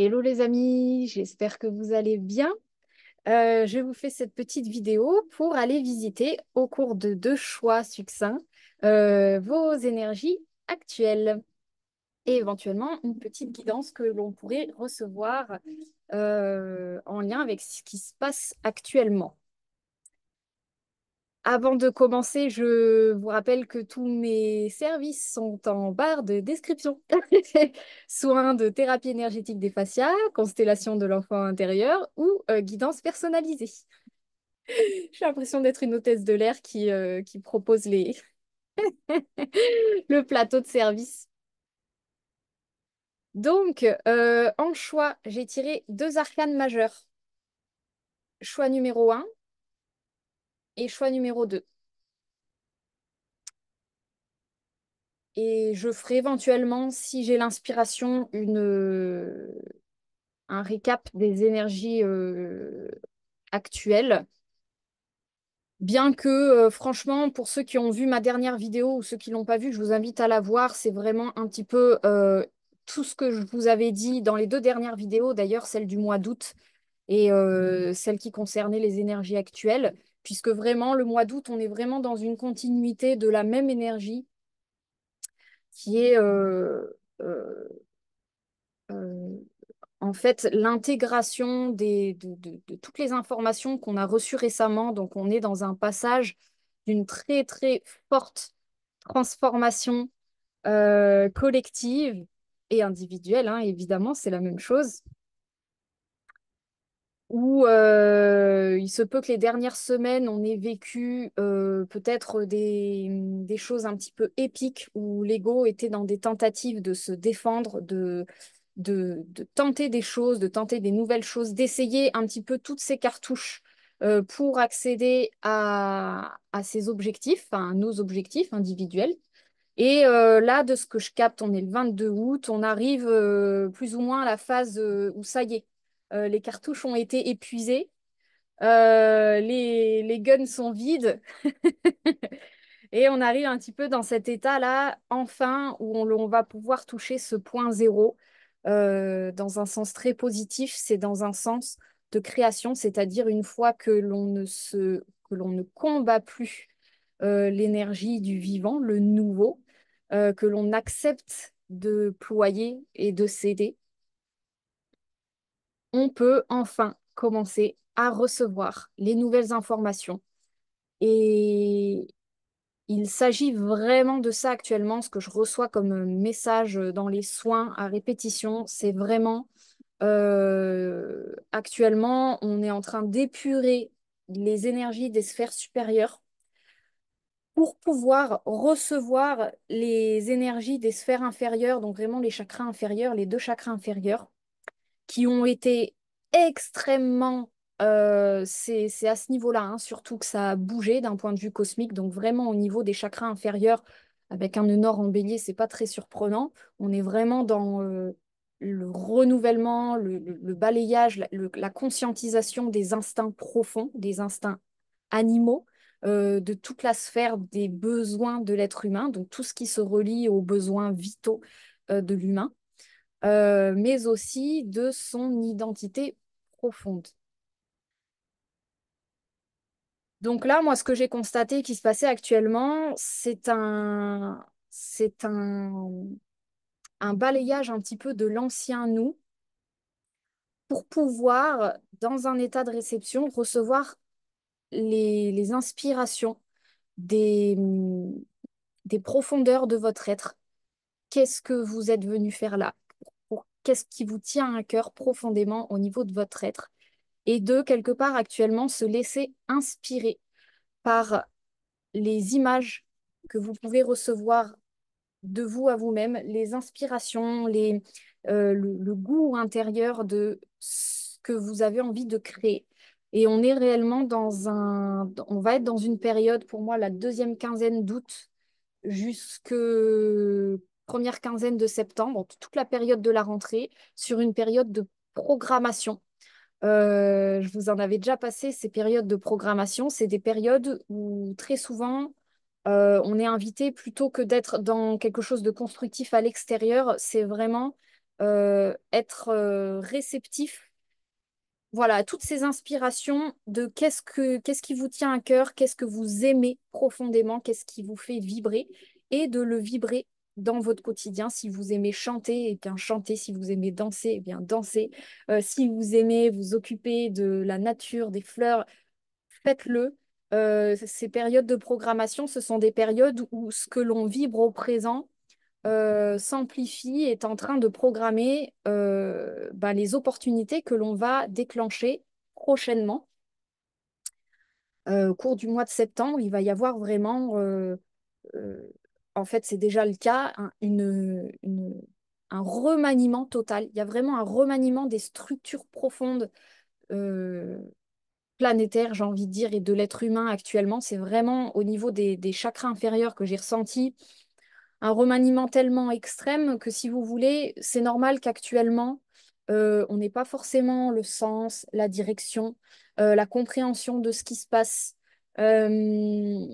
Hello les amis, j'espère que vous allez bien. Je vous fais cette petite vidéo pour aller visiter au cours de deux choix succincts vos énergies actuelles et éventuellement une petite guidance que l'on pourrait recevoir en lien avec ce qui se passe actuellement. Avant de commencer, je vous rappelle que tous mes services sont en barre de description. Soins de thérapie énergétique des fascias, constellation de l'enfant intérieur ou guidance personnalisée. J'ai l'impression d'être une hôtesse de l'air qui propose le plateau de service. Donc, en choix, j'ai tiré deux arcanes majeurs. Choix numéro un et choix numéro 2. Et je ferai éventuellement, si j'ai l'inspiration, un récap des énergies actuelles. Bien que, franchement, pour ceux qui ont vu ma dernière vidéo ou ceux qui l'ont pas vue, je vous invite à la voir. C'est vraiment un petit peu tout ce que je vous avais dit dans les deux dernières vidéos, d'ailleurs celle du mois d'août et celle qui concernait les énergies actuelles, puisque vraiment, le mois d'août, on est vraiment dans une continuité de la même énergie qui est euh, en fait, l'intégration de toutes les informations qu'on a reçues récemment, donc on est dans un passage d'une très très forte transformation collective et individuelle, hein, évidemment, c'est la même chose, où il se peut que les dernières semaines, on ait vécu peut-être des choses un petit peu épiques, où l'ego était dans des tentatives de se défendre, de tenter des choses, de tenter des nouvelles choses, d'essayer un petit peu toutes ces cartouches pour accéder à ses objectifs, enfin, à nos objectifs individuels. Et là, de ce que je capte, on est le 22 août, on arrive plus ou moins à la phase où ça y est, les cartouches ont été épuisées, les guns sont vides, et on arrive un petit peu dans cet état-là, enfin, où on va pouvoir toucher ce point zéro dans un sens très positif, c'est dans un sens de création, c'est-à-dire une fois que l'on ne combat plus l'énergie du vivant, le nouveau, que l'on accepte de ployer et de céder, on peut enfin commencer à recevoir les nouvelles informations. Et il s'agit vraiment de ça actuellement. Ce que je reçois comme message dans les soins à répétition, c'est vraiment actuellement, on est en train d'épurer les énergies des sphères supérieures pour pouvoir recevoir les énergies des sphères inférieures, donc vraiment les chakras inférieurs, les deux chakras inférieurs, qui ont été extrêmement... c'est à ce niveau-là, hein, surtout que ça a bougé d'un point de vue cosmique, donc vraiment au niveau des chakras inférieurs, avec un nœud nord en bélier, c'est pas très surprenant. On est vraiment dans le renouvellement, le balayage, la conscientisation des instincts profonds, des instincts animaux, de toute la sphère des besoins de l'être humain, donc tout ce qui se relie aux besoins vitaux de l'humain, mais aussi de son identité profonde. Donc là, moi, ce que j'ai constaté qui se passait actuellement, un balayage un petit peu de l'ancien nous pour pouvoir, dans un état de réception, recevoir les inspirations des, des profondeurs de votre être. Qu'est-ce que vous êtes venu faire là? Qu'est-ce qui vous tient à cœur profondément au niveau de votre être? Et de, quelque part, actuellement, se laisser inspirer par les images que vous pouvez recevoir de vous à vous-même, les inspirations, le goût intérieur de ce que vous avez envie de créer. Et on est réellement on va être dans une période, pour moi, la deuxième quinzaine d'août jusque première quinzaine de septembre, toute la période de la rentrée, sur une période de programmation. Je vous en avais déjà passé ces périodes de programmation. C'est des périodes où très souvent on est invité plutôt que d'être dans quelque chose de constructif à l'extérieur. C'est vraiment être réceptif, voilà, à toutes ces inspirations de qu'est-ce qui vous tient à cœur, qu'est-ce que vous aimez profondément, qu'est-ce qui vous fait vibrer, et de le vibrer dans votre quotidien. Si vous aimez chanter, eh bien chanter. Si vous aimez danser, eh bien danser. Si vous aimez vous occuper de la nature, des fleurs, faites-le. Ces périodes de programmation, ce sont des périodes où ce que l'on vibre au présent s'amplifie, est en train de programmer bah, les opportunités que l'on va déclencher prochainement. Au cours du mois de septembre, il va y avoir vraiment, euh, en fait c'est déjà le cas, un remaniement total. Il y a vraiment un remaniement des structures profondes euh, planétaires, j'ai envie de dire, et de l'être humain actuellement. C'est vraiment au niveau des chakras inférieurs que j'ai ressenti un remaniement tellement extrême que si vous voulez, c'est normal qu'actuellement, on n'ait pas forcément le sens, la direction, la compréhension de ce qui se passe. Euh,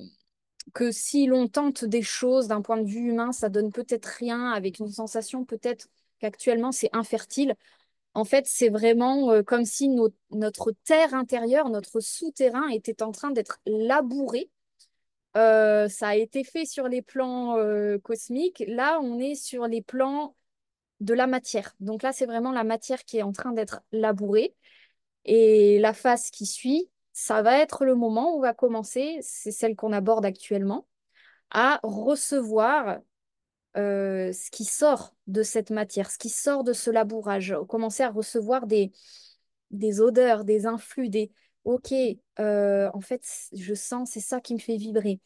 que si l'on tente des choses d'un point de vue humain, ça donne peut-être rien, avec une sensation peut-être qu'actuellement c'est infertile. En fait, c'est vraiment comme si notre terre intérieure, notre souterrain était en train d'être labouré. Ça a été fait sur les plans cosmiques. Là, on est sur les plans de la matière. Donc là, c'est vraiment la matière qui est en train d'être labourée. Et la phase qui suit, ça va être le moment où on va commencer, c'est celle qu'on aborde actuellement, à recevoir ce qui sort de cette matière, ce qui sort de ce labourage. Commencer à recevoir des odeurs, des influx, des OK, en fait, je sens, c'est ça qui me fait vibrer.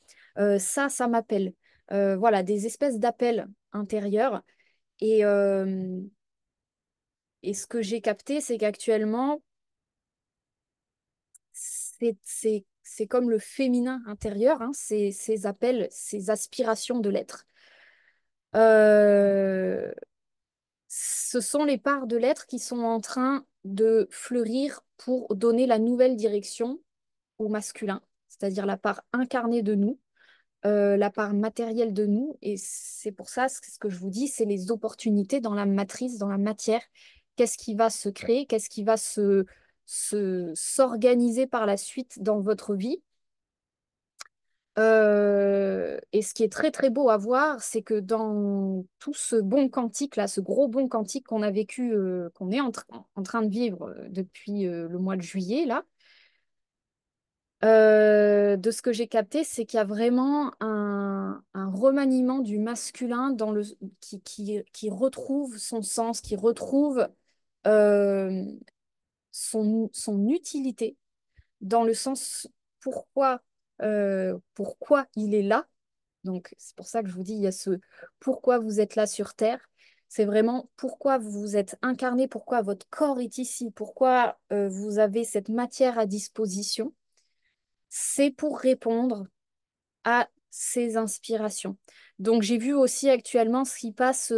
Ça m'appelle. Voilà, des espèces d'appels intérieurs. Et, euh, et ce que j'ai capté, c'est qu'actuellement, c'est comme le féminin intérieur, hein, ces appels, ces aspirations de l'être. Euh, Ce sont les parts de l'être qui sont en train de fleurir pour donner la nouvelle direction au masculin, c'est-à-dire la part incarnée de nous, la part matérielle de nous. Et c'est pour ça, ce que je vous dis, c'est les opportunités dans la matrice, dans la matière. Qu'est-ce qui va se créer, qu'est-ce qui va s'organiser par la suite dans votre vie. Et ce qui est très très beau à voir, c'est que dans tout ce bon quantique là, ce gros bon quantique qu'on a vécu, qu'on est en train de vivre depuis le mois de juillet là, de ce que j'ai capté, c'est qu'il y a vraiment un remaniement du masculin qui retrouve son sens, qui retrouve euh, son utilité, dans le sens pourquoi, pourquoi il est là. Donc, c'est pour ça que je vous dis, il y a ce pourquoi vous êtes là sur Terre. C'est vraiment pourquoi vous vous êtes incarné, pourquoi votre corps est ici, pourquoi vous avez cette matière à disposition. C'est pour répondre à ces inspirations. Donc, j'ai vu aussi actuellement ce qui passe,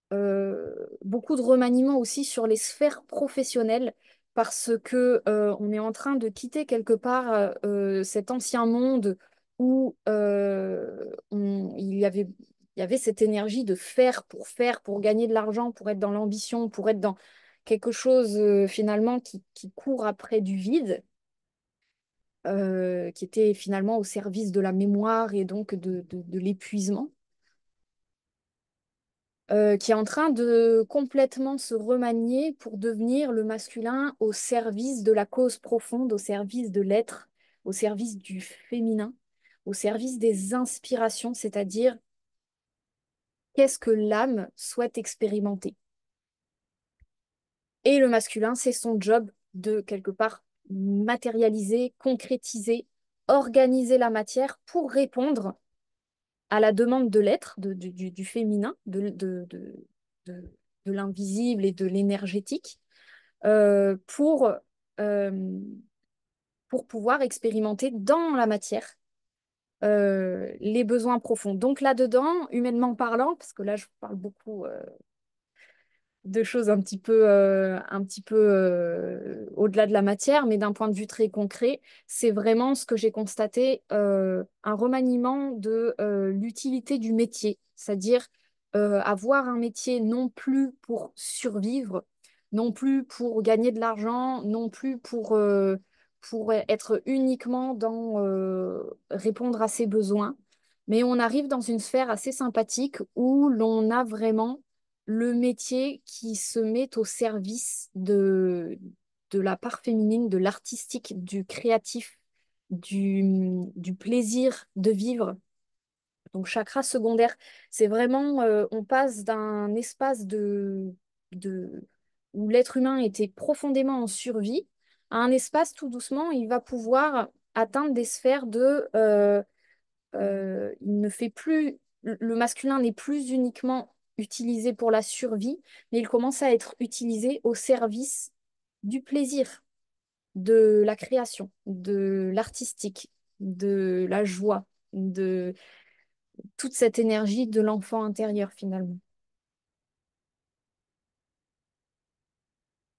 beaucoup de remaniements aussi sur les sphères professionnelles parce que on est en train de quitter quelque part cet ancien monde où il y avait cette énergie de faire, pour gagner de l'argent, pour être dans l'ambition, pour être dans quelque chose finalement qui court après du vide, qui était finalement au service de la mémoire et donc de l'épuisement, qui est en train de complètement se remanier pour devenir le masculin au service de la cause profonde, au service de l'être, au service du féminin, au service des inspirations, c'est-à-dire qu'est-ce que l'âme souhaite expérimenter. Et le masculin, c'est son job de quelque part matérialiser, concrétiser, organiser la matière pour répondre à la demande de l'être, du féminin, de, de l'invisible et de l'énergétique, euh, pour, euh, pour pouvoir expérimenter dans la matière les besoins profonds. Donc là-dedans, humainement parlant, parce que là je parle beaucoup de choses un petit peu au-delà de la matière, mais d'un point de vue très concret, c'est vraiment ce que j'ai constaté, un remaniement de l'utilité du métier, c'est-à-dire avoir un métier non plus pour survivre, non plus pour gagner de l'argent, non plus pour être uniquement dans répondre à ses besoins. Mais on arrive dans une sphère assez sympathique où l'on a vraiment le métier qui se met au service de la part féminine, de l'artistique, du créatif, du plaisir de vivre. Donc, chakra secondaire, c'est vraiment, on passe d'un espace de, où l'être humain était profondément en survie à un espace tout doucement, il va pouvoir atteindre des sphères il ne fait plus, le masculin n'est plus uniquement utilisé pour la survie, mais il commence à être utilisé au service du plaisir, de la création, de l'artistique, de la joie, de toute cette énergie de l'enfant intérieur finalement.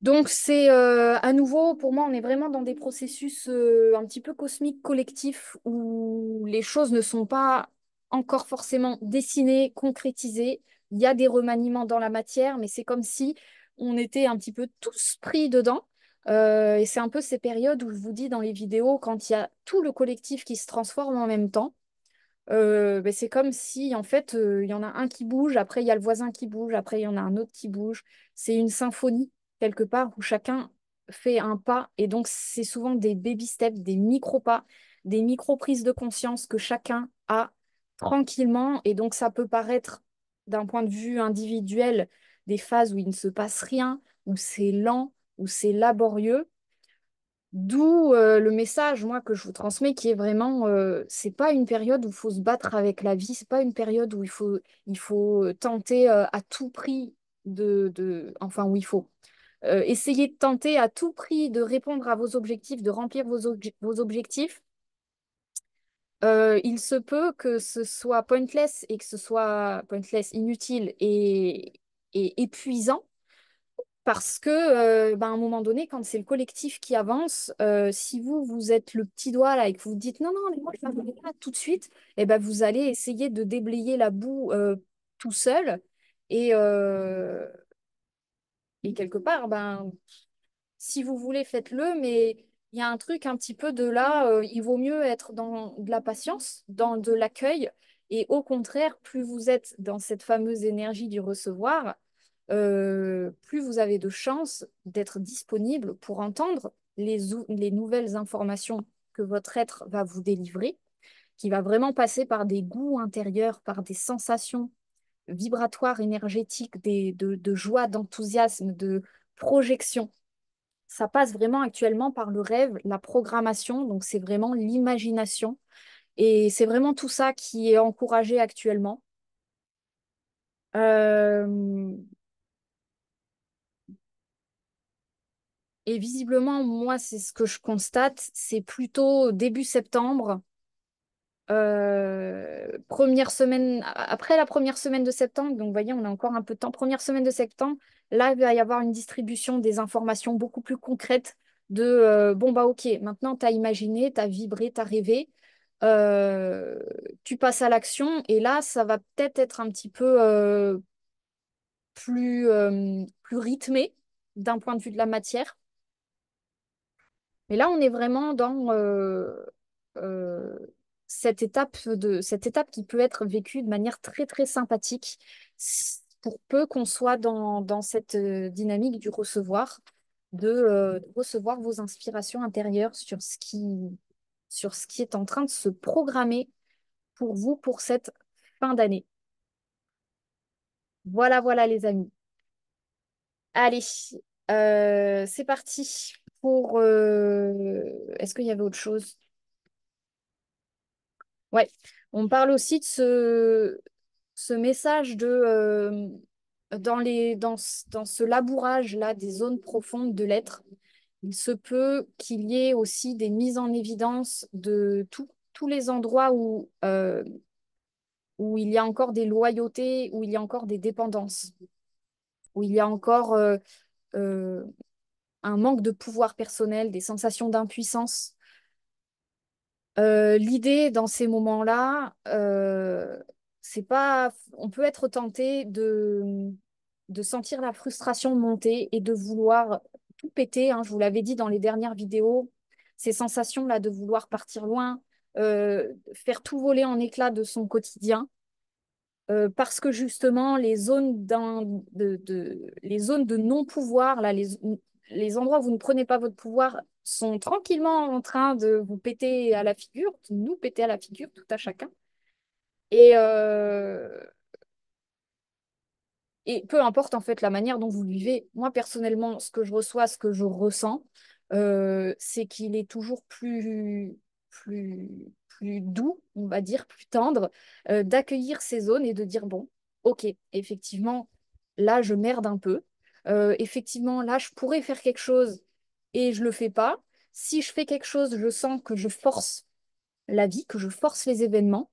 Donc c'est à nouveau, pour moi, on est vraiment dans des processus un petit peu cosmiques, collectifs, où les choses ne sont pas encore forcément dessinées, concrétisées. Il y a des remaniements dans la matière, mais c'est comme si on était un petit peu tous pris dedans. Et c'est un peu ces périodes où je vous dis dans les vidéos, quand il y a tout le collectif qui se transforme en même temps. Ben, c'est comme si, en fait, il y en a un qui bouge, après il y a le voisin qui bouge, après il y en a un autre qui bouge. C'est une symphonie, quelque part, où chacun fait un pas. Et donc, c'est souvent des baby steps, des micro-pas, des micro-prises de conscience que chacun a tranquillement. Et donc, ça peut paraître, d'un point de vue individuel, des phases où il ne se passe rien, où c'est lent, où c'est laborieux. D'où le message, moi, que je vous transmets, qui est vraiment, c'est pas une période où il faut se battre avec la vie, c'est pas une période où il faut tenter à tout prix enfin, où il faut essayer de tenter à tout prix de répondre à vos objectifs, de remplir vos objectifs. Il se peut que ce soit pointless et que ce soit pointless, inutile et épuisant parce que, à un moment donné, quand c'est le collectif qui avance, si vous êtes le petit doigt là et que vous dites non, non, mais moi je ne vais pas tout de suite, eh ben, vous allez essayer de déblayer la boue tout seul. Et, euh, et quelque part, si vous voulez, faites-le, mais il y a un truc un petit peu de là, il vaut mieux être dans de la patience, dans de l'accueil. Et au contraire, plus vous êtes dans cette fameuse énergie du recevoir, plus vous avez de chances d'être disponible pour entendre les nouvelles informations que votre être va vous délivrer, qui va vraiment passer par des goûts intérieurs, par des sensations vibratoires, énergétiques, de joie, d'enthousiasme, de projection. Ça passe vraiment actuellement par le rêve, la programmation, donc c'est vraiment l'imagination. Et c'est vraiment tout ça qui est encouragé actuellement. Euh, Et visiblement, moi, c'est ce que je constate, c'est plutôt début septembre, première semaine, après la première semaine de septembre, donc vous voyez, on a encore un peu de temps, première semaine de septembre, là, il va y avoir une distribution des informations beaucoup plus concrètes de, bon, bah ok, maintenant, tu as imaginé, tu as vibré, tu as rêvé, euh, tu passes à l'action, et là, ça va peut-être être un petit peu plus rythmé d'un point de vue de la matière. Mais là, on est vraiment dans euh, cette étape qui peut être vécue de manière très, très sympathique, pour peu qu'on soit dans cette dynamique du recevoir, de recevoir vos inspirations intérieures sur ce qui est en train de se programmer pour vous pour cette fin d'année. Voilà, voilà, les amis. Allez, c'est parti pour... est-ce qu'il y avait autre chose? Ouais, on parle aussi de ce message dans ce labourage-là des zones profondes de l'être. Il se peut qu'il y ait aussi des mises en évidence de tous les endroits où il y a encore des loyautés, où il y a encore des dépendances, où il y a encore euh, un manque de pouvoir personnel, des sensations d'impuissance. L'idée dans ces moments-là, c'est pas, on peut être tenté de sentir la frustration monter et de vouloir tout péter, hein. Je vous l'avais dit dans les dernières vidéos, ces sensations-là de vouloir partir loin, faire tout voler en éclats de son quotidien, parce que justement, les zones de non-pouvoir, là, les endroits où vous ne prenez pas votre pouvoir, sont tranquillement en train de vous péter à la figure, de nous péter à la figure, tout à chacun. Et, et peu importe en fait la manière dont vous le vivez, moi personnellement, ce que je reçois, ce que je ressens, c'est qu'il est toujours plus doux, on va dire, plus tendre, d'accueillir ces zones et de dire, bon, ok, effectivement, là, je merde un peu. Effectivement, là, je pourrais faire quelque chose et je le fais pas. Si je fais quelque chose, je sens que je force la vie, que je force les événements.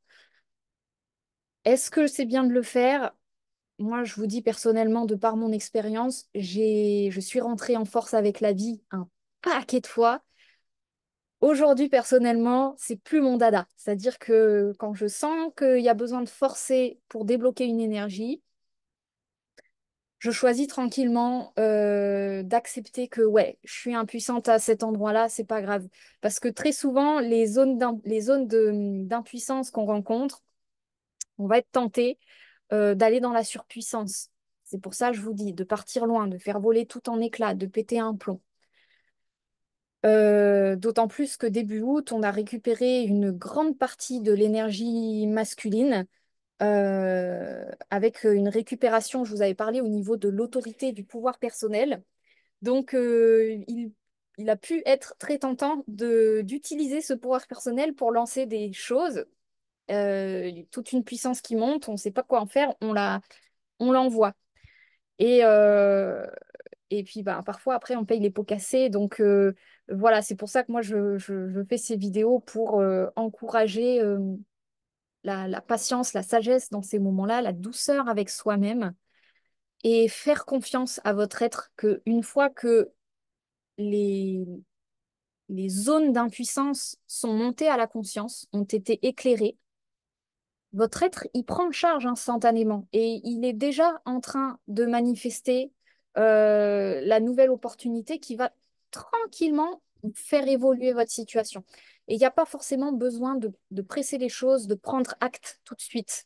Est-ce que c'est bien de le faire? Moi, je vous dis personnellement, de par mon expérience, je suis rentrée en force avec la vie un paquet de fois. Aujourd'hui, personnellement, c'est plus mon dada. C'est-à-dire que quand je sens qu'il y a besoin de forcer pour débloquer une énergie, je choisis tranquillement d'accepter que ouais, je suis impuissante à cet endroit-là, c'est pas grave. Parce que très souvent, les zones d'impuissance qu'on rencontre, on va être tenté d'aller dans la surpuissance. C'est pour ça que je vous dis de partir loin, de faire voler tout en éclats, de péter un plomb. D'autant plus que début août, on a récupéré une grande partie de l'énergie masculine avec une récupération, je vous avais parlé, au niveau de l'autorité, du pouvoir personnel. Donc, il a pu être très tentant d'utiliser ce pouvoir personnel pour lancer des choses. Toute une puissance qui monte, on ne sait pas quoi en faire, on l'envoie. Et, et puis bah, parfois après on paye les pots cassés. Donc voilà, c'est pour ça que moi je fais ces vidéos pour encourager la patience, la sagesse dans ces moments-là, la douceur avec soi-même et faire confiance à votre être que une fois que les, les zones d'impuissance sont montées à la conscience, ont été éclairées, votre être, il prend en charge instantanément et il est déjà en train de manifester la nouvelle opportunité qui va tranquillement faire évoluer votre situation. Et il n'y a pas forcément besoin de presser les choses, de prendre acte tout de suite.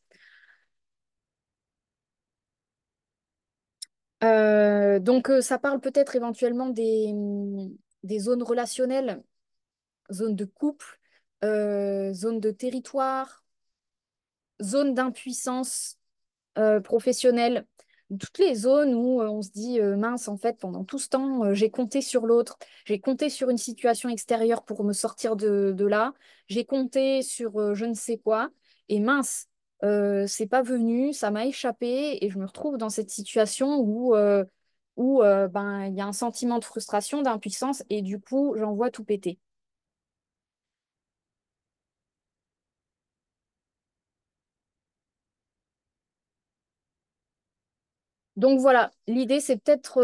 Ça parle peut-être éventuellement des zones relationnelles, zones de couple, zones de territoire, zones d'impuissance professionnelle, toutes les zones où on se dit mince, en fait, pendant tout ce temps, j'ai compté sur l'autre, j'ai compté sur une situation extérieure pour me sortir de là, j'ai compté sur je ne sais quoi, et mince, c'est pas venu, ça m'a échappé, et je me retrouve dans cette situation où ben, il y a un sentiment de frustration, d'impuissance, et du coup, j'envoie tout péter. Donc voilà, l'idée c'est peut-être,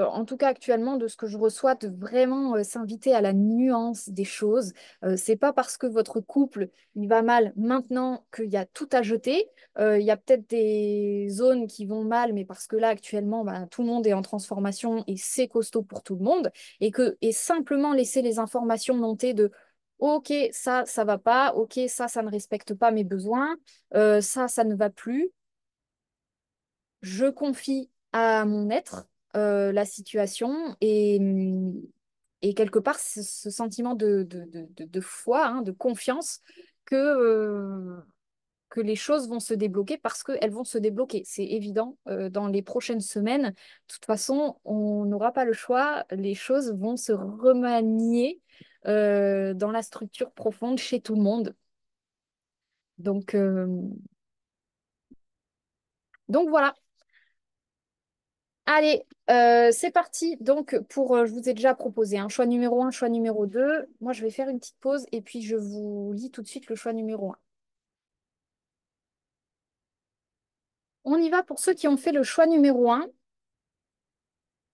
en tout cas actuellement, de ce que je reçois, de vraiment s'inviter à la nuance des choses. C'est pas parce que votre couple il va mal maintenant qu'il y a tout à jeter. Il y a peut-être des zones qui vont mal, mais parce que là actuellement, bah, tout le monde est en transformation et c'est costaud pour tout le monde. Et simplement laisser les informations monter de OK, ça va pas, OK, ça ne respecte pas mes besoins, ça ne va plus, je confie à mon être la situation et quelque part ce sentiment de foi, hein, de confiance que les choses vont se débloquer parce qu'elles vont se débloquer. C'est évident, dans les prochaines semaines. De toute façon, on n'aura pas le choix. Les choses vont se remanier dans la structure profonde chez tout le monde. Donc, euh, donc voilà. Allez, c'est parti. Donc, je vous ai déjà proposé un choix numéro un, choix numéro 2. Moi, je vais faire une petite pause et puis je vous lis tout de suite le choix numéro un. On y va pour ceux qui ont fait le choix numéro un.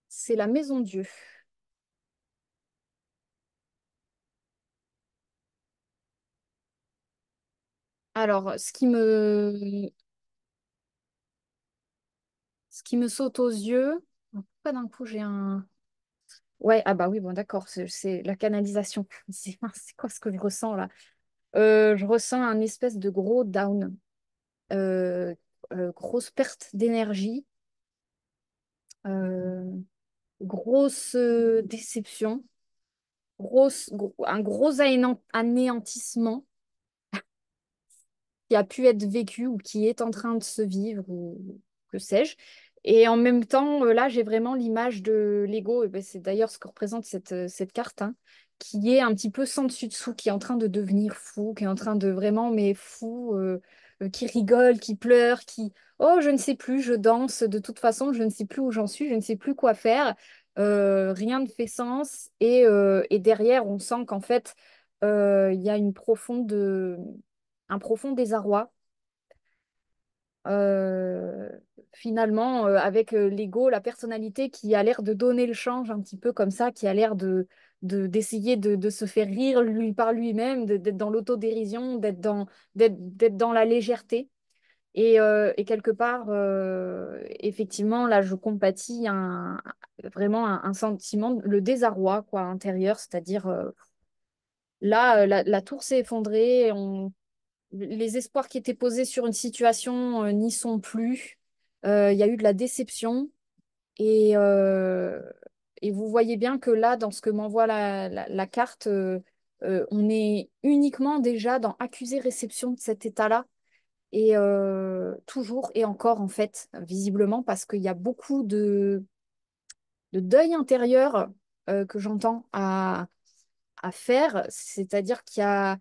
C'est la Maison Dieu. Alors, ce qui me saute aux yeux, pourquoi d'un coup j'ai un... Ouais, ah bah oui, bon d'accord, c'est la canalisation. C'est quoi ce que je ressens là? Je ressens un espèce de gros down, euh, grosse perte d'énergie, euh, grosse déception, un gros anéantissement qui a pu être vécu ou qui est en train de se vivre ou que sais-je. Et en même temps, là, j'ai vraiment l'image de Lego, et ben, c'est d'ailleurs ce que représente cette carte, hein, qui est un petit peu sans dessus dessous, qui est en train de devenir fou, qui est en train de vraiment, mais fou, qui rigole, qui pleure, qui, oh, je ne sais plus, je danse, de toute façon, je ne sais plus où j'en suis, je ne sais plus quoi faire. Rien ne fait sens. Et derrière, on sent qu'en fait, il y a un profond désarroi. Euh, Finalement, avec l'ego, la personnalité qui a l'air de donner le change un petit peu comme ça, qui a l'air d'essayer de se faire rire lui par lui-même, d'être dans l'autodérision, d'être dans la légèreté. Et quelque part, effectivement, là, je compatis vraiment un sentiment, le désarroi quoi, intérieur, c'est-à-dire là, la tour s'est effondrée, les espoirs qui étaient posés sur une situation n'y sont plus. Il y a eu de la déception et, euh, et vous voyez bien que là, dans ce que m'envoie la carte, on est uniquement déjà dans accusé-réception de cet état-là. Et toujours et encore, en fait, visiblement, parce qu'il y a beaucoup de deuil intérieur que j'entends à faire. C'est-à-dire qu'il y a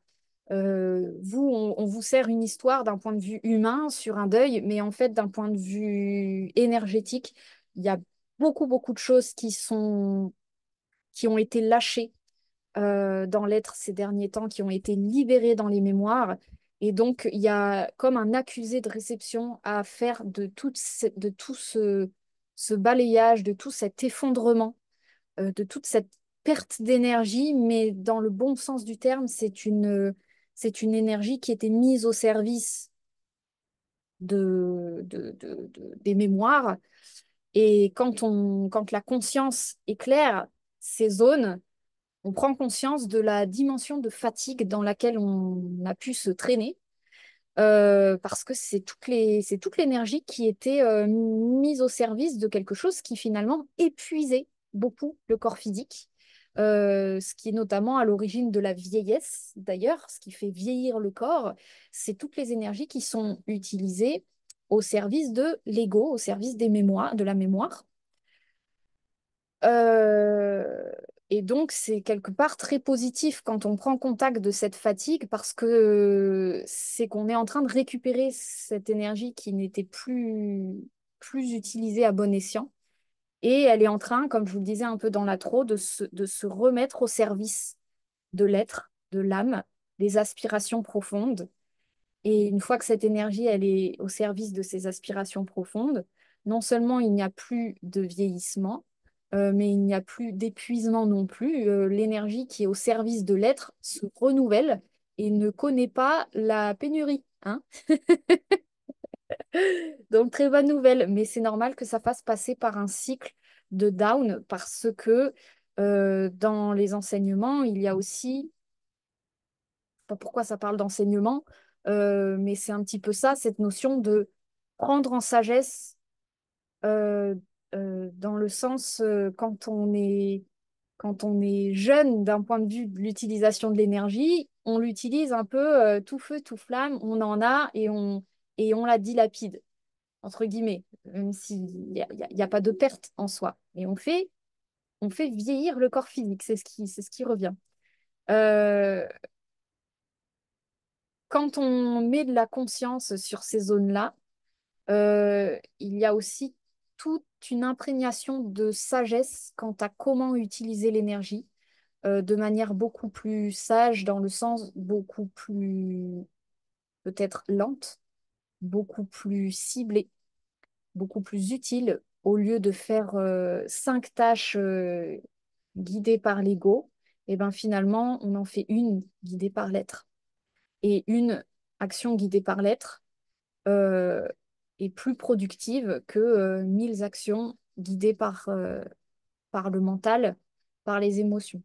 on vous sert une histoire d'un point de vue humain sur un deuil, mais en fait, d'un point de vue énergétique, il y a beaucoup de choses qui ont été lâchées dans l'être ces derniers temps, qui ont été libérées dans les mémoires. Et donc, il y a comme un accusé de réception à faire de tout ce balayage, de tout cet effondrement, de toute cette perte d'énergie, mais dans le bon sens du terme, c'est une énergie qui était mise au service des mémoires. Et quand la conscience éclaire ces zones, on prend conscience de la dimension de fatigue dans laquelle on a pu se traîner parce que c'est toute l'énergie qui était mise au service de quelque chose qui finalement épuisait beaucoup le corps physique, ce qui est notamment à l'origine de la vieillesse d'ailleurs, ce qui fait vieillir le corps, c'est toutes les énergies qui sont utilisées au service de l'ego, au service des mémoires, de la mémoire. Euh, et donc, c'est quelque part très positif quand on prend contact de cette fatigue parce que c'est qu'on est en train de récupérer cette énergie qui n'était plus utilisée à bon escient. Et elle est en train, comme je vous le disais un peu dans l'intro, de se remettre au service de l'être, de l'âme, des aspirations profondes. Et une fois que cette énergie, elle est au service de ces aspirations profondes, non seulement il n'y a plus de vieillissement, mais il n'y a plus d'épuisement non plus. L'énergie qui est au service de l'être se renouvelle et ne connaît pas la pénurie, hein. Donc, très bonne nouvelle, mais c'est normal que ça fasse passer par un cycle de down parce que dans les enseignements, il y a aussi pas pourquoi ça parle d'enseignement, mais c'est un petit peu ça, cette notion de prendre en sagesse euh, dans le sens quand on est jeune d'un point de vue de l'utilisation de l'énergie, on l'utilise un peu tout feu, tout flamme, on en a et on la dilapide, entre guillemets, même s'il n'y a, y a pas de perte en soi. Et on fait vieillir le corps physique, c'est ce qui revient. Euh, Quand on met de la conscience sur ces zones-là, il y a aussi toute une imprégnation de sagesse quant à comment utiliser l'énergie de manière beaucoup plus sage, dans le sens beaucoup plus peut-être lente, beaucoup plus ciblée, beaucoup plus utile, au lieu de faire 5 tâches guidées par l'ego, et ben finalement on en fait une guidée par l'être. Et une actions guidées par l'être euh, est plus productive que 1000 actions guidées par le mental, par les émotions.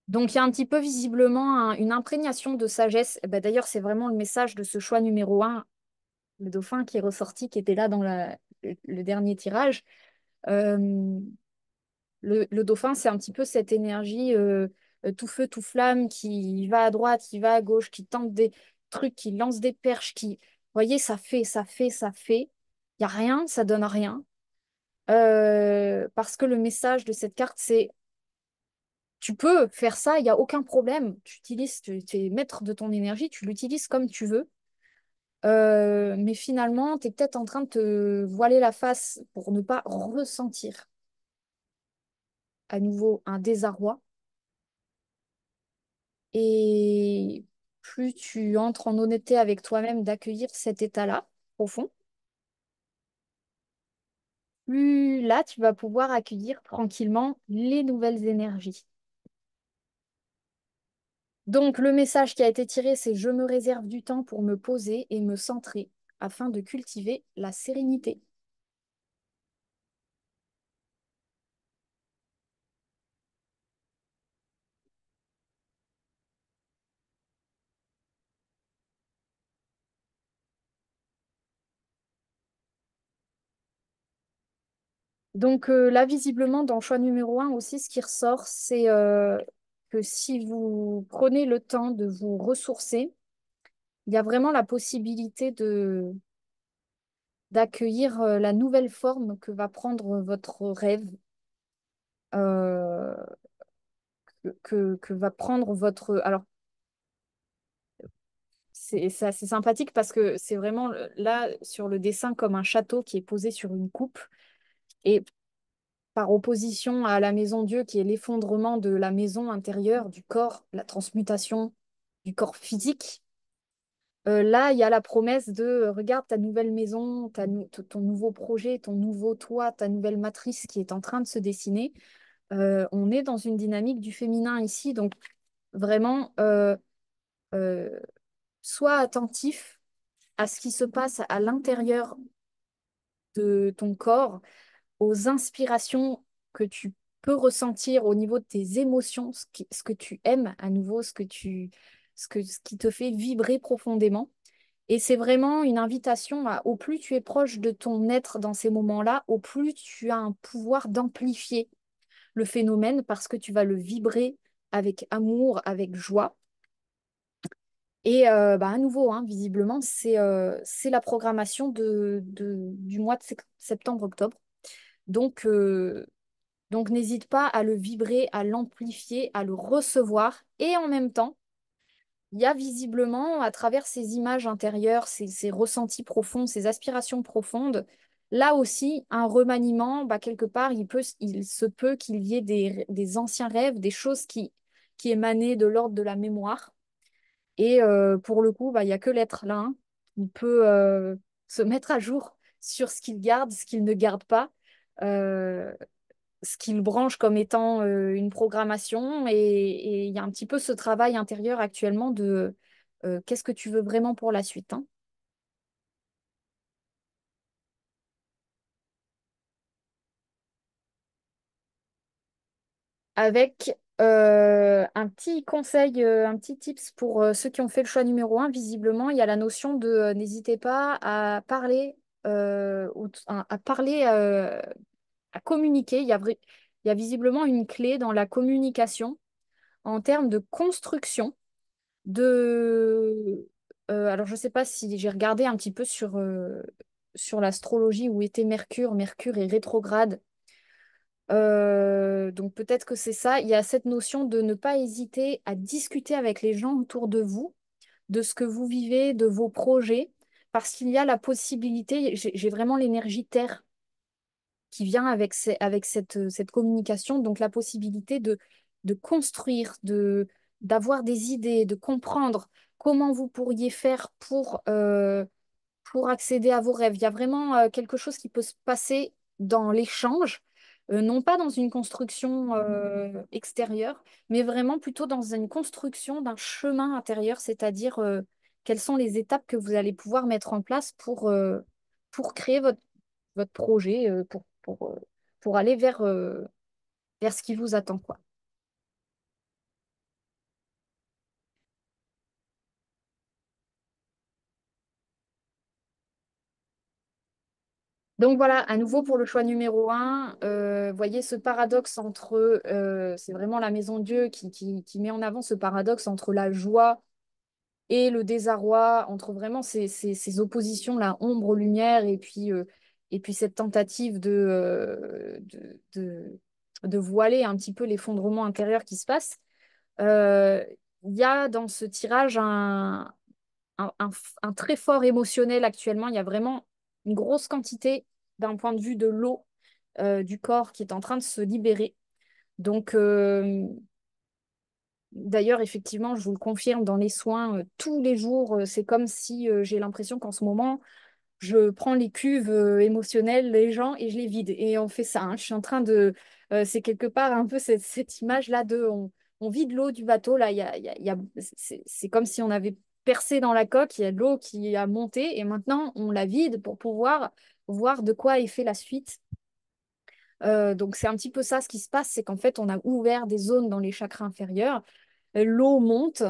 Donc, il y a un petit peu visiblement une imprégnation de sagesse. Eh ben, d'ailleurs, c'est vraiment le message de ce choix numéro un, le dauphin qui est ressorti, qui était là dans le dernier tirage. Euh, le dauphin, c'est un petit peu cette énergie tout feu, tout flamme, qui va à droite, qui va à gauche, qui tente des trucs, qui lance des perches, qui, vous voyez, ça fait, ça fait, ça fait. Il n'y a rien, ça donne rien. Parce que le message de cette carte, c'est tu peux faire ça, il n'y a aucun problème. Tu es maître de ton énergie, tu l'utilises comme tu veux. Mais finalement, tu es peut-être en train de te voiler la face pour ne pas ressentir à nouveau un désarroi. Et plus tu entres en honnêteté avec toi-même d'accueillir cet état-là, au fond, plus là, tu vas pouvoir accueillir tranquillement les nouvelles énergies. Donc, le message qui a été tiré, c'est je me réserve du temps pour me poser et me centrer afin de cultiver la sérénité. Donc là, visiblement, dans le choix numéro un aussi, ce qui ressort, c'est que si vous prenez le temps de vous ressourcer, il y a vraiment la possibilité d'accueillir la nouvelle forme que va prendre votre rêve, euh, que va prendre votre... Alors, c'est assez sympathique parce que c'est vraiment là, sur le dessin, comme un château qui est posé sur une coupe. Et par opposition à la maison Dieu, qui est l'effondrement de la maison intérieure, du corps, la transmutation du corps physique. Là, il y a la promesse de regarde ta nouvelle maison, ton nouveau projet, ton nouveau toit, ta nouvelle matrice qui est en train de se dessiner. On est dans une dynamique du féminin ici, donc vraiment, euh, sois attentif à ce qui se passe à l'intérieur de ton corps, aux inspirations que tu peux ressentir au niveau de tes émotions, ce que tu aimes à nouveau, ce qui te fait vibrer profondément. Et c'est vraiment une invitation au plus tu es proche de ton être dans ces moments-là, au plus tu as un pouvoir d'amplifier le phénomène parce que tu vas le vibrer avec amour, avec joie. Et bah, à nouveau, hein, visiblement, c'est la programmation du mois de septembre-octobre. Donc, donc n'hésite pas à le vibrer, à l'amplifier, à le recevoir. Et en même temps, il y a visiblement, à travers ces images intérieures, ces ressentis profonds, ces aspirations profondes, là aussi, un remaniement, bah, quelque part, il se peut qu'il y ait des anciens rêves, des choses qui émanaient de l'ordre de la mémoire. Et pour le coup, bah, il n'y a que l'être là, hein, qui peut se mettre à jour sur ce qu'il garde, ce qu'il ne garde pas. Euh, Ce qu'il branche comme étant une programmation. Et il y a un petit peu ce travail intérieur actuellement de qu'est-ce que tu veux vraiment pour la suite, hein. Avec un petit conseil, un petit tips pour ceux qui ont fait le choix numéro un, visiblement, il y a la notion de n'hésitez pas à parler, à parler, à communiquer. Il y a visiblement une clé dans la communication en termes de construction. de... alors, je ne sais pas si j'ai regardé un petit peu sur l'astrologie où était Mercure. Mercure est rétrograde. Donc, peut-être que c'est ça. Il y a cette notion de ne pas hésiter à discuter avec les gens autour de vous, de ce que vous vivez, de vos projets, parce qu'il y a la possibilité, j'ai vraiment l'énergie Terre qui vient avec, avec cette communication, donc la possibilité de construire, d'avoir des idées, de comprendre comment vous pourriez faire pour accéder à vos rêves. Il y a vraiment quelque chose qui peut se passer dans l'échange. non pas dans une construction extérieure, mais vraiment plutôt dans une construction d'un chemin intérieur, c'est-à-dire quelles sont les étapes que vous allez pouvoir mettre en place pour créer votre projet, pour aller vers ce qui vous attend, quoi. Donc voilà, à nouveau pour le choix numéro un, voyez ce paradoxe entre, c'est vraiment la Maison Dieu qui met en avant ce paradoxe entre la joie et le désarroi, entre vraiment ces oppositions, la ombre-lumière, et puis cette tentative de voiler un petit peu l'effondrement intérieur qui se passe. Euh, Il y a dans ce tirage un très fort émotionnel actuellement. Il y a vraiment une grosse quantité d'un point de vue de l'eau du corps qui est en train de se libérer. Donc, d'ailleurs, effectivement, je vous le confirme, dans les soins, tous les jours, c'est comme si j'ai l'impression qu'en ce moment, je prends les cuves émotionnelles des gens et je les vide. Et on fait ça, hein. Je suis en train c'est quelque part un peu cette image-là on vide l'eau du bateau. Là, c'est comme si on avait percé dans la coque, il y a de l'eau qui a monté et maintenant on la vide pour pouvoir voir de quoi est fait la suite. Donc c'est un petit peu ça ce qui se passe, c'est qu'en fait on a ouvert des zones dans les chakras inférieurs, l'eau monte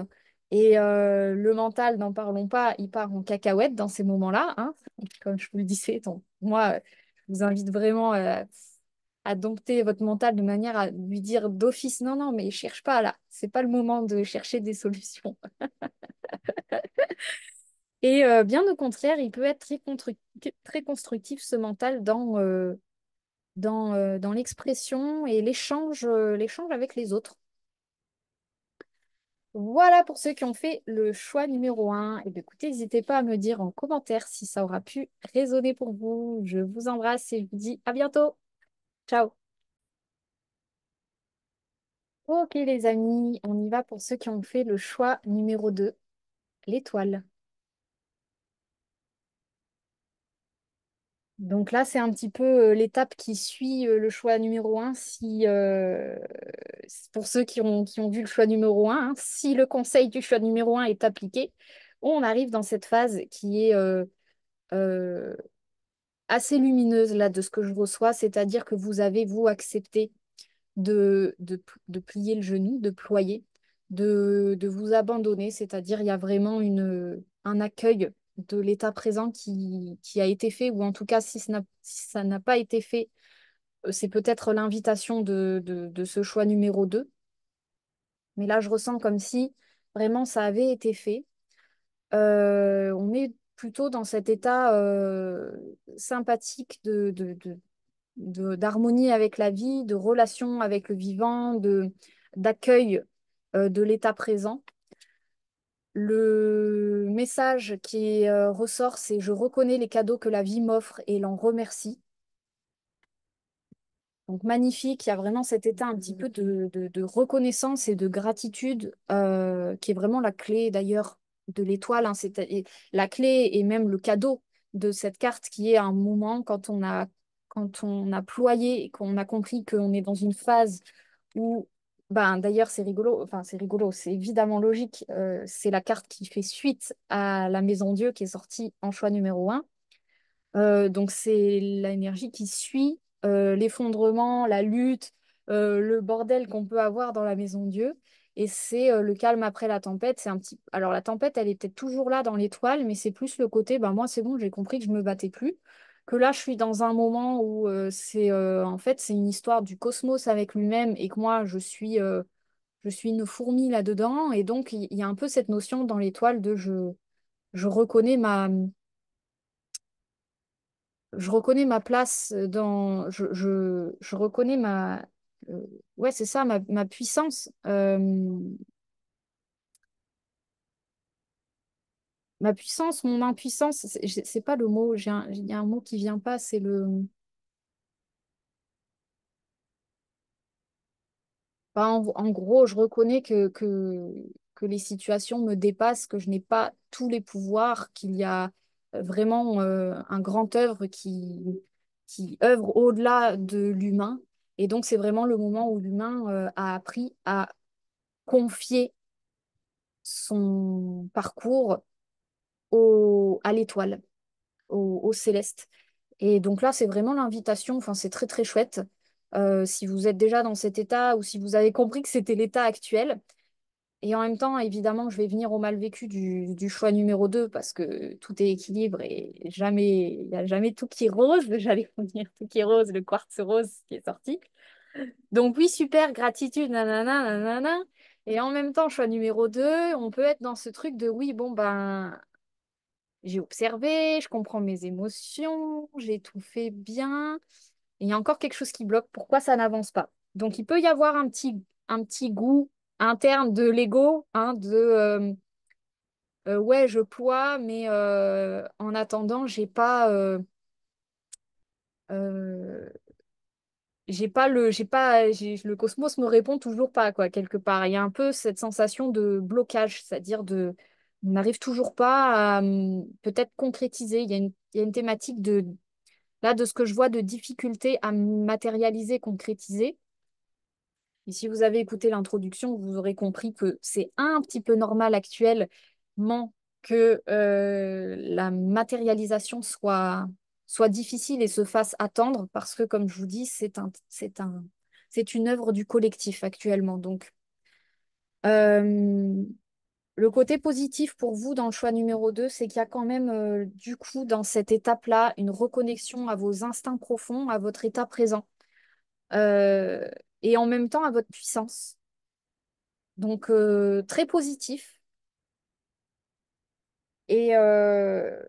et le mental, n'en parlons pas, il part en cacahuète dans ces moments-là, hein. Comme je vous le disais, donc, moi je vous invite vraiment à dompter votre mental de manière à lui dire d'office non, non, mais cherche pas là, c'est pas le moment de chercher des solutions. Et bien au contraire, il peut être très constructif ce mental dans l'expression et l'échange avec les autres. Voilà pour ceux qui ont fait le choix numéro un. Et bien, écoutez, n'hésitez pas à me dire en commentaire si ça aura pu résonner pour vous. Je vous embrasse et je vous dis à bientôt. Ciao. Ok les amis, on y va pour ceux qui ont fait le choix numéro 2, l'étoile. Donc là, c'est un petit peu l'étape qui suit le choix numéro un. Pour ceux qui ont vu le choix numéro un, hein, si le conseil du choix numéro un est appliqué, on arrive dans cette phase qui est euh, assez lumineuse là de ce que je reçois, c'est-à-dire que vous avez, vous, accepté de plier le genou, de ployer, de vous abandonner, c'est-à-dire il y a vraiment un accueil de l'état présent qui a été fait, ou en tout cas si ça n'a pas été fait, c'est peut-être l'invitation de ce choix numéro 2. Mais là, je ressens comme si vraiment ça avait été fait. On est plutôt dans cet état sympathique d'harmonie avec la vie, de relation avec le vivant, d'accueil de l'état présent. Le message qui ressort, c'est je reconnais les cadeaux que la vie m'offre et l'en remercie. Donc magnifique, il y a vraiment cet état un petit peu de reconnaissance et de gratitude qui est vraiment la clé d'ailleurs de l'étoile, hein. Et la clé et même le cadeau de cette carte qui est un moment quand on a ployé et qu'on a compris qu'on est dans une phase où, ben, d'ailleurs c'est rigolo, enfin c'est rigolo, c'est évidemment logique, c'est la carte qui fait suite à la Maison Dieu qui est sortie en choix numéro un. Donc c'est l'énergie qui suit l'effondrement, la lutte, le bordel qu'on peut avoir dans la maison Dieu. Et c'est le calme après la tempête. C'est un petit... Alors la tempête, elle est peut-être toujours là dans l'étoile, mais c'est plus le côté, ben moi c'est bon, j'ai compris que je me battais plus. Que là, je suis dans un moment où en fait c'est une histoire du cosmos avec lui-même et que moi je suis une fourmi là-dedans. Et donc il y a un peu cette notion dans l'étoile de je reconnais je reconnais ma place je reconnais euh, ouais, c'est ça, ma puissance. Ma puissance, mon impuissance, c'est pas le mot, il y a un mot qui vient pas, c'est en gros, je reconnais que les situations me dépassent, que je n'ai pas tous les pouvoirs, qu'il y a vraiment un grand œuvre qui œuvre au-delà de l'humain Et donc, c'est vraiment le moment où l'humain a appris à confier son parcours à l'étoile, au céleste. Et donc là, c'est vraiment l'invitation, enfin, c'est très très chouette. Si vous êtes déjà dans cet état ou si vous avez compris que c'était l'état actuel. Et en même temps, évidemment, je vais venir au mal vécu du choix numéro 2 parce que tout est équilibre et jamais, il n'y a jamais tout qui est rose. J'allais vous dire tout qui est rose, le quartz rose qui est sorti. Donc oui, super, gratitude, nanana, nanana. Et en même temps, choix numéro 2 on peut être dans ce truc de oui, bon, ben, j'ai observé, je comprends mes émotions, j'ai tout fait bien. Et il y a encore quelque chose qui bloque. Pourquoi ça n'avance pas? Donc il peut y avoir un petit goût interne de l'ego, hein, ouais, je ploie, mais en attendant, euh, le cosmos me répond toujours pas, quoi, quelque part. Il y a un peu cette sensation de blocage, c'est-à-dire on n'arrive toujours pas à peut-être concrétiser. Il y a une thématique là, de ce que je vois, de difficulté à matérialiser, concrétiser. Et si vous avez écouté l'introduction, vous aurez compris que c'est un petit peu normal actuellement que la matérialisation soit difficile et se fasse attendre parce que, comme je vous dis, c'est une œuvre du collectif actuellement. Donc, euh, le côté positif pour vous dans le choix numéro 2, c'est qu'il y a quand même, du coup, dans cette étape-là, une reconnexion à vos instincts profonds, à votre état présent, euh, et en même temps à votre puissance. Donc, très positif. Et, euh,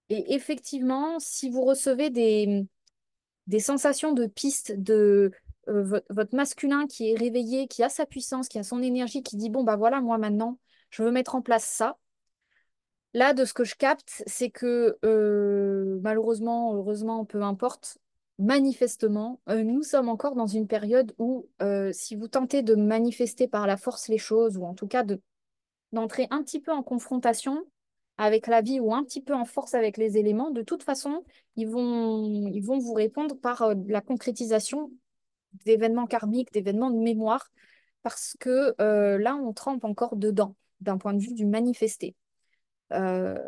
et effectivement, si vous recevez des sensations de piste de votre masculin qui est réveillé, qui a sa puissance, qui a son énergie, qui dit, bon, bah voilà, moi maintenant, je veux mettre en place ça. Là, de ce que je capte, c'est que malheureusement, heureusement, peu importe, manifestement, nous sommes encore dans une période où si vous tentez de manifester par la force les choses, ou en tout cas d'entrer un petit peu en confrontation avec la vie ou un petit peu en force avec les éléments, de toute façon, ils vont vous répondre par la concrétisation d'événements karmiques, d'événements de mémoire, parce que là, on trempe encore dedans, d'un point de vue du manifesté. Euh,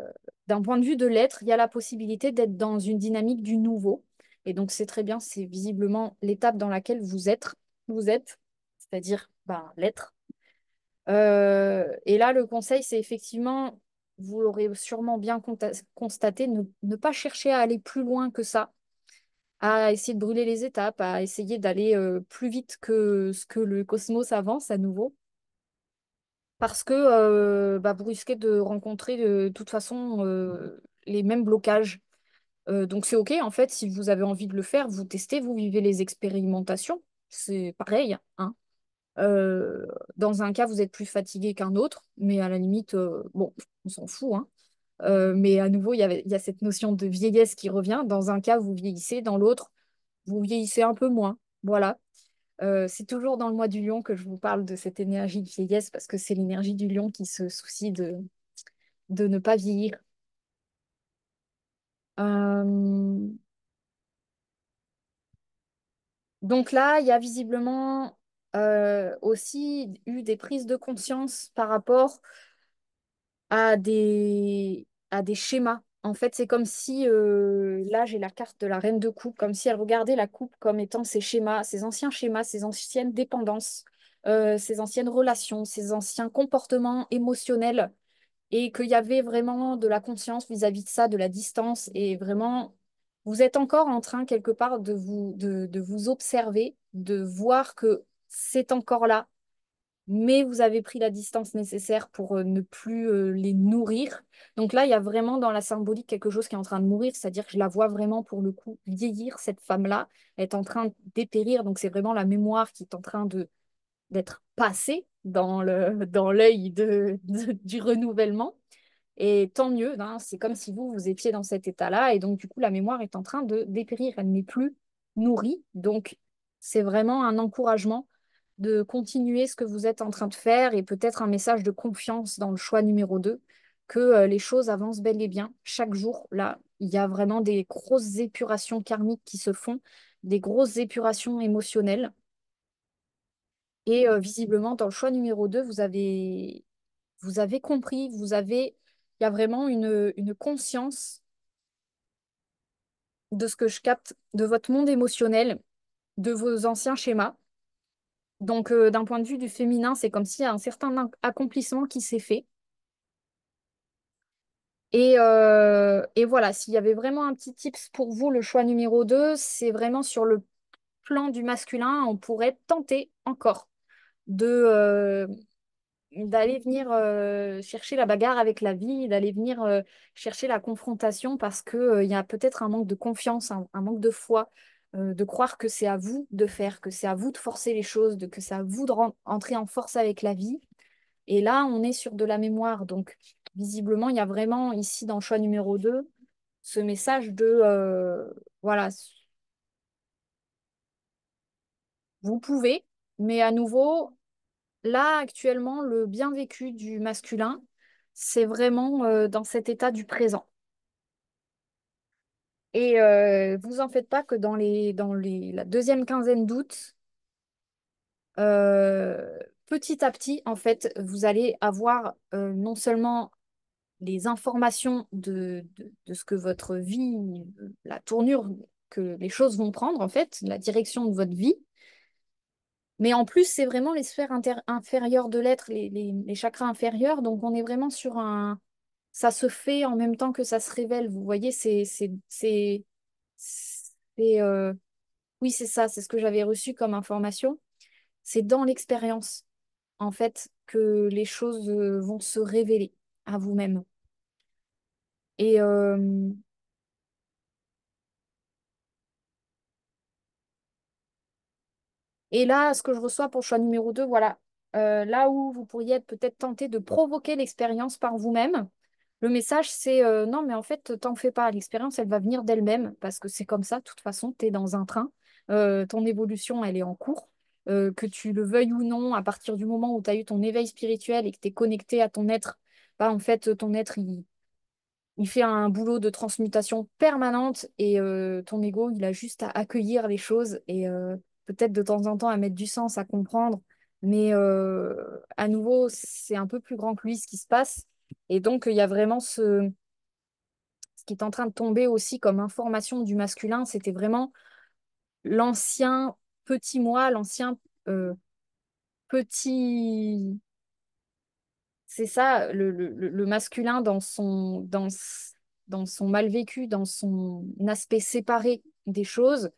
d'un point de vue de l'être, il y a la possibilité d'être dans une dynamique du nouveau. Et donc, c'est très bien, c'est visiblement l'étape dans laquelle vous êtes, c'est-à-dire ben, l'être. Et là, le conseil, c'est effectivement, vous l'aurez sûrement bien constaté, ne pas chercher à aller plus loin que ça, à essayer de brûler les étapes, à essayer d'aller plus vite que ce que le cosmos avance à nouveau, parce que bah, vous risquez de rencontrer de toute façon les mêmes blocages. Donc c'est OK, en fait, si vous avez envie de le faire, vous testez, vous vivez les expérimentations, c'est pareil, hein. Euh, Dans un cas, vous êtes plus fatigué qu'un autre, mais à la limite, bon, on s'en fout, hein. Mais à nouveau, il y a cette notion de vieillesse qui revient. Dans un cas, vous vieillissez, dans l'autre, vous vieillissez un peu moins. Voilà. C'est toujours dans le mois du lion que je vous parle de cette énergie de vieillesse parce que c'est l'énergie du lion qui se soucie de ne pas vieillir. Euh, donc là, il y a visiblement aussi eu des prises de conscience par rapport à des schémas. En fait, c'est comme si, là, j'ai la carte de la reine de coupe, comme si elle regardait la coupe comme étant ses schémas, ses anciens schémas, ses anciennes dépendances, ses anciennes relations, ses anciens comportements émotionnels, et qu'il y avait vraiment de la conscience vis-à-vis de ça, de la distance, et vraiment, vous êtes encore en train, quelque part, de vous observer, de voir que c'est encore là, mais vous avez pris la distance nécessaire pour ne plus les nourrir. Donc là, il y a vraiment dans la symbolique quelque chose qui est en train de mourir, c'est-à-dire que je la vois vraiment pour le coup vieillir, cette femme-là est en train de dépérir. Donc c'est vraiment la mémoire qui est en train de d'être passée dans l'œil du renouvellement. Et tant mieux, hein, c'est comme si vous étiez dans cet état-là, et donc du coup, la mémoire est en train de dépérir, elle n'est plus nourrie. Donc, c'est vraiment un encouragement de continuer ce que vous êtes en train de faire, et peut-être un message de confiance dans le choix numéro 2 que les choses avancent bel et bien. Chaque jour, là, il y a vraiment des grosses épurations karmiques qui se font, des grosses épurations émotionnelles. Et visiblement, dans le choix numéro 2 vous avez compris, il y a vraiment une conscience de ce que je capte de votre monde émotionnel, de vos anciens schémas. Donc, d'un point de vue du féminin, c'est comme s'il y a un certain accomplissement qui s'est fait. Et voilà, s'il y avait vraiment un petit tips pour vous, le choix numéro 2 c'est vraiment sur le plan du masculin, on pourrait tenter encore de d'aller venir chercher la bagarre avec la vie, d'aller venir chercher la confrontation parce que, il y a peut-être un manque de confiance, un manque de foi, de croire que c'est à vous de faire, que c'est à vous de forcer les choses, que c'est à vous de entrer en force avec la vie. Et là, on est sur de la mémoire. Donc, visiblement, il y a vraiment ici dans le choix numéro 2 ce message de, voilà, vous pouvez, mais à nouveau, là, actuellement, le bien vécu du masculin, c'est vraiment dans cet état du présent. Et vous en faites pas que la deuxième quinzaine d'août, euh, petit à petit, en fait, vous allez avoir non seulement les informations de ce que votre vie, la tournure que les choses vont prendre, en fait, la direction de votre vie. Mais en plus, c'est vraiment les sphères inférieures de l'être, les chakras inférieurs. Donc, on est vraiment sur un... Ça se fait en même temps que ça se révèle. Vous voyez, c'est, oui, c'est ça, c'est ce que j'avais reçu comme information. C'est dans l'expérience, en fait, que les choses vont se révéler à vous-même. Et, Et là, ce que je reçois pour le choix numéro 2 voilà, là où vous pourriez être peut-être tenté de provoquer l'expérience par vous-même, le message c'est non, mais en fait, t'en fais pas, l'expérience, elle va venir d'elle-même, parce que c'est comme ça, de toute façon, tu es dans un train, ton évolution, elle est en cours, que tu le veuilles ou non, à partir du moment où tu as eu ton éveil spirituel et que tu es connecté à ton être, bah, en fait, ton être, il fait un boulot de transmutation permanente et ton ego, il a juste à accueillir les choses et peut-être de temps en temps à mettre du sens, à comprendre. Mais à nouveau, c'est un peu plus grand que lui ce qui se passe. Et donc, il y a vraiment ce qui est en train de tomber aussi comme information du masculin. C'était vraiment l'ancien petit moi, l'ancien euh, petit... C'est ça, le masculin dans son mal vécu, dans son aspect séparé des choses.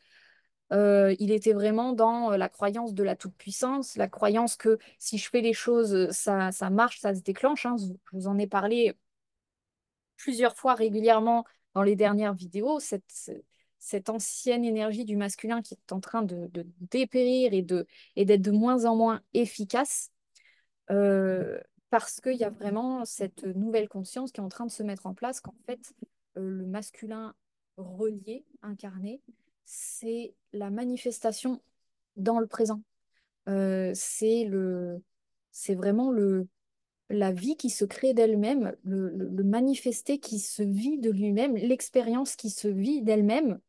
Il était vraiment dans la croyance de la toute-puissance, la croyance que si je fais les choses, ça marche, ça se déclenche, hein. Je vous en ai parlé plusieurs fois régulièrement dans les dernières vidéos. Cette ancienne énergie du masculin qui est en train de dépérir et d'être de moins en moins efficace euh, parce qu'il y a vraiment cette nouvelle conscience qui est en train de se mettre en place, qu'en fait, le masculin relié, incarné, c'est la manifestation dans le présent. C'est vraiment la vie qui se crée d'elle-même, le manifesté qui se vit de lui-même, l'expérience qui se vit d'elle-même,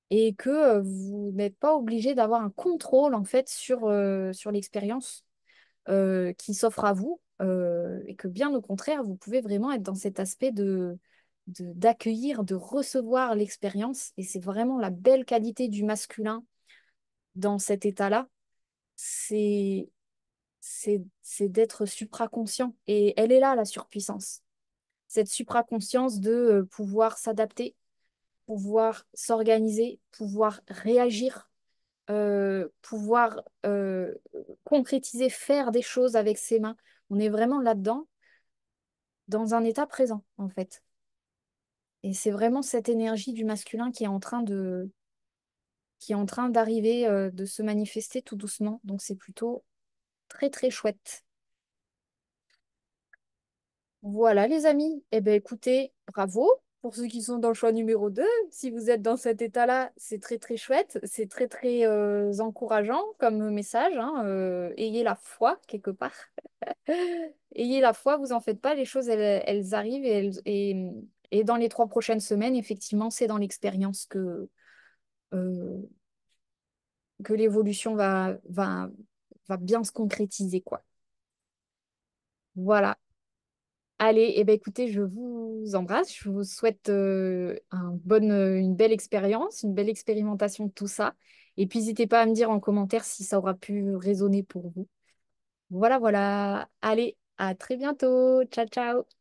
et que vous n'êtes pas obligé d'avoir un contrôle en fait sur l'expérience qui s'offre à vous et que bien au contraire, vous pouvez vraiment être dans cet aspect d'accueillir, de recevoir l'expérience. Et c'est vraiment la belle qualité du masculin dans cet état-là, c'est c'est d'être supraconscient. Et elle est là, la surpuissance. Cette supraconscience de pouvoir s'adapter, pouvoir s'organiser, pouvoir réagir, pouvoir concrétiser, faire des choses avec ses mains. On est vraiment là-dedans, dans un état présent, en fait. Et c'est vraiment cette énergie du masculin qui est en train d'arriver, de se manifester tout doucement. Donc c'est plutôt très, très chouette. Voilà, les amis. Eh bien, écoutez, bravo pour ceux qui sont dans le choix numéro 2. Si vous êtes dans cet état-là, c'est très, très chouette. C'est très, très encourageant comme message, hein. Ayez la foi, quelque part. Ayez la foi, vous en faites pas. Les choses, elles arrivent et dans les 3 prochaines semaines, effectivement, c'est dans l'expérience que, euh, que l'évolution va bien se concrétiser, quoi. Voilà. Allez, eh ben, écoutez, je vous embrasse. Je vous souhaite une belle expérience, une belle expérimentation de tout ça. Et puis, n'hésitez pas à me dire en commentaire si ça aura pu résonner pour vous. Voilà, voilà. Allez, à très bientôt. Ciao, ciao.